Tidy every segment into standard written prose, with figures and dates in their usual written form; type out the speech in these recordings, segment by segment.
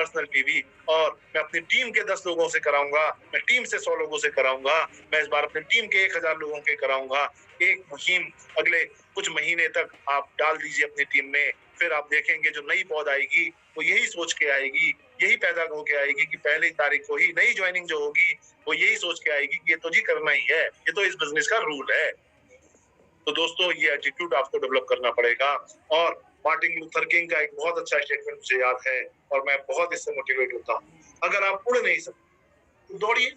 Personal PV, और मैं अपनी टीम के 10 लोगों से कराऊंगा, मैं टीम से 100 लोगों से कराऊंगा, मैं इस बार अपनी टीम के 1000 लोगों के कराऊंगा। एक मुहिम अगले कुछ महीने तक आप डाल दीजिए अपनी टीम में, फिर आप देखेंगे जो नई पौध आएगी वो यही सोच के आएगी, यही पैदा होके आएगी कि पहली तारीख को ही नई ज्वाइनिंग जो होगी वो यही सोच के आएगी कि ये तो जी करना ही है, ये तो इस बिजनेस का रूल है। तो दोस्तों ये एटीट्यूड आपको डेवलप करना पड़ेगा। और मार्टिन लूथर किंग का एक बहुत अच्छा स्टेटमेंट मुझे याद है और मैं बहुत इससे मोटिवेट होता हूँ, अगर आप उड़ नहीं सकते तो दौड़िए,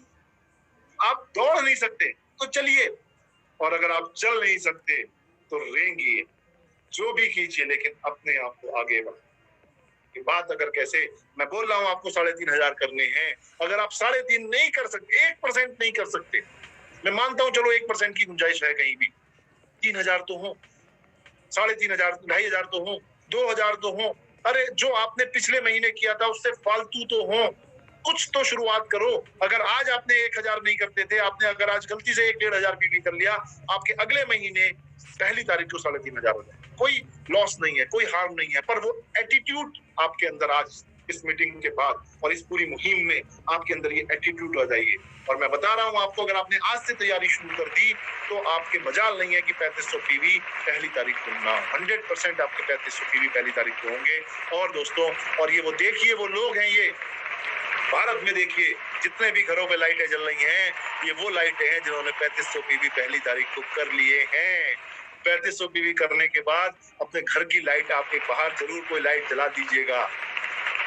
आप दौड़ नहीं सकते तो चलिए, और अगर आप चल नहीं सकते तो रेंगिए, जो भी कीजिए लेकिन अपने आप को आगे बढ़ाइए। ये बात अगर कैसे मैं बोल रहा हूं आपको 3,500 करने हैं, अगर आप 3.5 नहीं कर सकते, 1% नहीं कर सकते, मैं मानता हूं चलो 1% की गुंजाइश है कहीं भी, 3,000 तो हो, 3,500, 2,500 तो हो, 2,000 तो हो, अरे जो आपने पिछले महीने किया था उससे फालतू तो हो, कुछ तो शुरुआत करो। अगर आज आपने 1,000 नहीं करते थे, आपने अगर आज गलती से 1-1,500 पीवी कर लिया, आपके अगले महीने पहली तारीख को 3,500 हो जाए, कोई लॉस नहीं है, कोई हार्म नहीं है, पर वो एटीट्यूड आपके अंदर आज इस मीटिंग के बाद और इस पूरी मुहिम में आपके अंदर ये एटीट्यूड आ जाइए। और मैं बता रहा हूं आपको, अगर आपने आज से तैयारी शुरू कर दी तो आपके मजाल नहीं है कि 3500 पीवी पहली तारीख को ना, 100% आपके 3500 पीवी पहली तारीख को होंगे। और दोस्तों, और ये वो देखिए वो लोग हैं, ये भारत में देखिए जितने भी घरों पे लाइटें जल रही हैं, ये वो लाइटें हैं जिन्होंने 3500 पीवी पहली तारीख को कर लिए हैं। 3500 पीवी करने के बाद अपने घर की लाइट आप एक बाहर जरूर कोई लाइट जला दीजिएगा।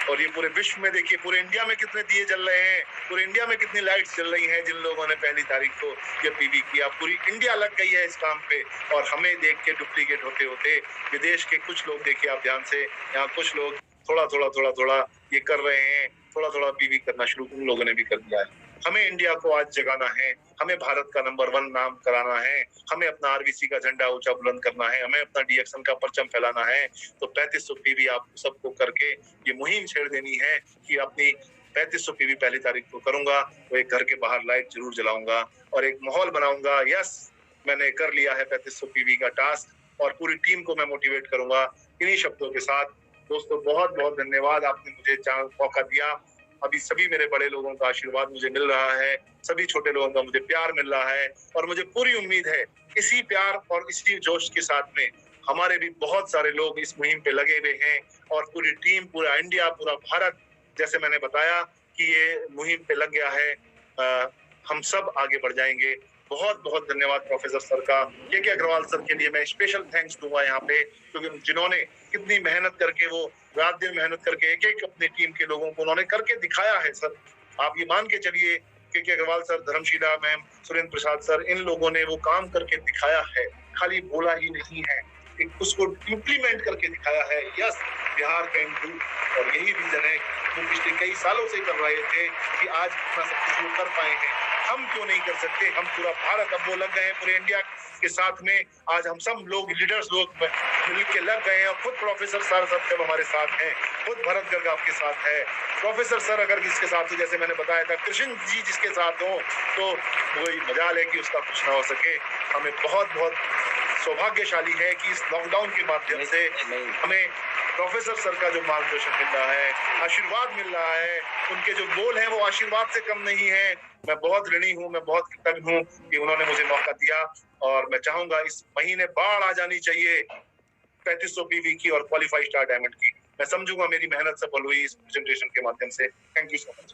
और ये पूरे विश्व में देखिए, पूरे इंडिया में कितने दिए जल रहे हैं, पूरे इंडिया में कितनी लाइट्स जल रही हैं जिन लोगों ने पहली तारीख को ये पीवी किया। पूरी इंडिया लग गई है इस काम पे, और हमें देख के डुप्लीकेट होते होते विदेश के कुछ लोग देखिए आप ध्यान से, यहाँ कुछ लोग थोड़ा ये कर रहे हैं, थोड़ा पीवी करना शुरू उन लोगों ने भी कर दिया है। हमें इंडिया को आज जगाना है, हमें भारत का नंबर 1 नाम कराना है, हमें अपना आरबीसी का झंडा ऊंचा बुलंद करना है, हमें अपना डीएक्शन का परचम फैलाना है। तो 3500 पीवी आप सबको करके ये मुहिम छेड़ देनी है कि अपनी 3500 पीवी पहली तारीख को करूंगा, तो एक घर के बाहर लाइट जरूर जलाऊंगा और एक माहौल बनाऊंगा। यस, मैंने कर लिया है 3500 पीवी का टास्क और पूरी टीम को मैं मोटिवेट करूंगा। इन्हीं शब्दों के साथ दोस्तों बहुत बहुत धन्यवाद, आपने मुझे मौका दिया। अभी सभी मेरे बड़े लोगों का आशीर्वाद मुझे मिल रहा है, सभी छोटे लोगों का मुझे प्यार मिल रहा है, और मुझे पूरी उम्मीद है इसी प्यार और इसी जोश के साथ में हमारे भी बहुत सारे लोग इस मुहिम पे लगे हुए हैं, और पूरी टीम, पूरा इंडिया, पूरा भारत, जैसे मैंने बताया कि ये मुहिम पे लग गया है। हम सब आगे बढ़ जाएंगे। बहुत बहुत धन्यवाद प्रोफेसर सर का, के अग्रवाल सर के लिए मैं स्पेशल थैंक्स दूंगा यहाँ पे, क्योंकि जिन्होंने कितनी मेहनत करके, वो रात दिन मेहनत करके एक एक अपनी टीम के लोगों को उन्होंने करके दिखाया है। सर आप ये मान के चलिए, के Agarwal sir, Dharmshila ma'am, Surendra Prasad sir, इन लोगों ने वो काम करके दिखाया है, खाली बोला ही नहीं है, उसको इम्प्लीमेंट करके दिखाया है। यस, बिहार कैन डू, और यही रीजन है वो पिछले कई सालों से कर रहे थे कि आज इतना सब कुछ वो कर पाए हैं। हम क्यों नहीं कर सकते? हम पूरा भारत, अब वो लग गए हैं पूरे इंडिया के साथ में, आज हम सब लोग लीडर्स लोग मिल के लग गए हैं, और खुद प्रोफेसर सर सब हमारे साथ हैं, खुद भरत गर्ग आपके साथ है, प्रोफेसर सर अगर किसके साथ हो, जैसे मैंने बताया था कृष्ण जी जिसके साथ हो, तो वही मजाल है कि उसका कुछ ना हो सके। हमें बहुत बहुत सौभाग्यशाली है कि इस लॉकडाउन के माध्यम से हमें प्रोफेसर सर का जो मार्गदर्शन मिल रहा है, आशीर्वाद मिल रहा है, उनके जो गोल हैं वो आशीर्वाद से कम नहीं है। मैं बहुत ऋणी हूँ, मैं बहुत कृतज्ञ हूँ कि उन्होंने मुझे मौका दिया, और मैं चाहूंगा इस महीने बाढ़ आ जानी चाहिए 3500 पीवी की और क्वालिफाई स्टार डायमंड की। मैं समझूंगा मेरी मेहनत सफल हुई इस प्रेजेंटेशन के माध्यम से। Thank you so much.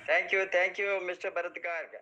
Thank you mister Bharat Garg.